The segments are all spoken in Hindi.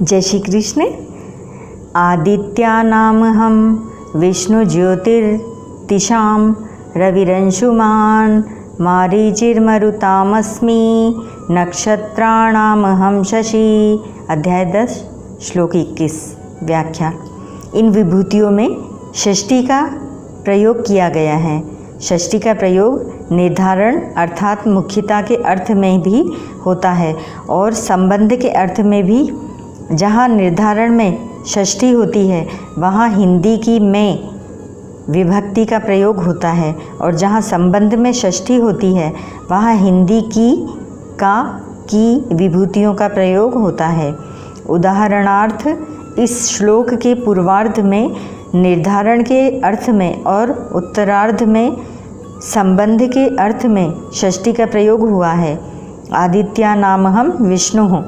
जय श्री कृष्ण। आदित्यानामहं विष्णुज्योतिर्दिशां रविरंशुमान् मारीचिर्मरुतामस्मि नक्षत्राणामहं शशि। अध्याय 10 श्लोक 21 व्याख्या। इन विभूतियों में षष्ठी का प्रयोग किया गया है। षष्ठी का प्रयोग निर्धारण अर्थात मुख्यता के अर्थ में भी होता है और संबंध के अर्थ में भी। जहाँ निर्धारण में षष्ठी होती है वहाँ हिंदी की में विभक्ति का प्रयोग होता है, और जहाँ संबंध में षष्ठी होती है वहाँ हिंदी की विभूतियों का प्रयोग होता है। उदाहरणार्थ, इस श्लोक के पूर्वार्ध में निर्धारण के अर्थ में और उत्तरार्ध में संबंध के अर्थ में षष्ठी का प्रयोग हुआ है। आदित्यानामहं विष्णुः,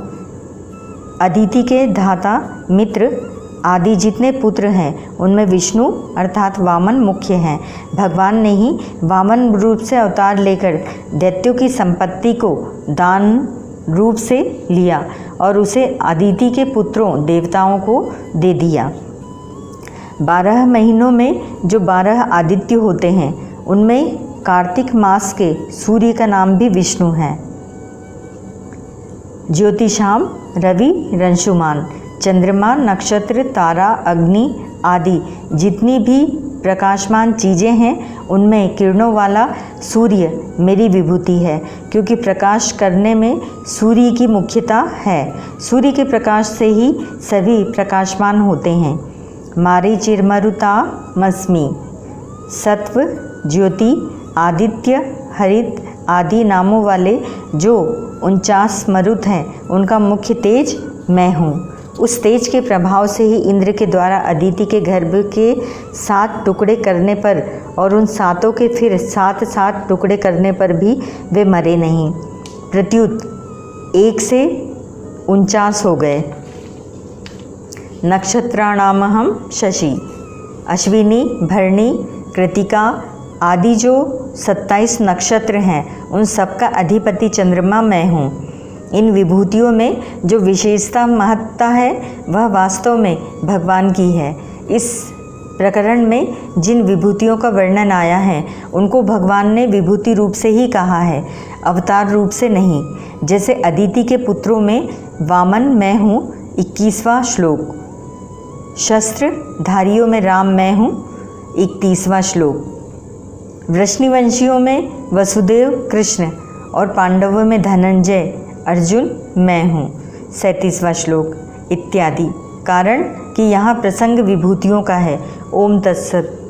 अदिति के धाता मित्र आदि जितने पुत्र हैं उनमें विष्णु अर्थात वामन मुख्य हैं। भगवान ने ही वामन रूप से अवतार लेकर दैत्यों की संपत्ति को दान रूप से लिया और उसे अदिति के पुत्रों देवताओं को दे दिया। 12 महीनों में जो 12 आदित्य होते हैं उनमें कार्तिक मास के सूर्य का नाम भी विष्णु है। ज्योतिषाम रवि रंशुमान, चंद्रमा नक्षत्र तारा अग्नि आदि जितनी भी प्रकाशमान चीज़ें हैं उनमें किरणों वाला सूर्य मेरी विभूति है, क्योंकि प्रकाश करने में सूर्य की मुख्यता है। सूर्य के प्रकाश से ही सभी प्रकाशमान होते हैं। मारीचिर्मरुतामस्मि, सत्व ज्योति आदित्य हरित आदि नामों वाले जो 49 मरुत हैं उनका मुख्य तेज मैं हूँ। उस तेज के प्रभाव से ही इंद्र के द्वारा अदिति के गर्भ के 7 टुकड़े करने पर और उन 7 के फिर 7 टुकड़े करने पर भी वे मरे नहीं, प्रत्युत 1 से 49 हो गए। नक्षत्राणामहं शशि, अश्विनी भरणी कृतिका आदि जो 27 नक्षत्र हैं उन सबका अधिपति चंद्रमा मैं हूँ। इन विभूतियों में जो विशेषता महत्ता है वह वास्तव में भगवान की है। इस प्रकरण में जिन विभूतियों का वर्णन आया है उनको भगवान ने विभूति रूप से ही कहा है, अवतार रूप से नहीं। जैसे अदिति के पुत्रों में वामन मैं हूँ 21वां श्लोक, शस्त्रधारियों में राम मैं हूँ 31वां श्लोक, वृष्णिवंशियों में वसुदेव कृष्ण और पांडवों में धनंजय अर्जुन मैं हूँ 37वां श्लोक इत्यादि। कारण कि यहाँ प्रसंग विभूतियों का है। ओम तत्सत।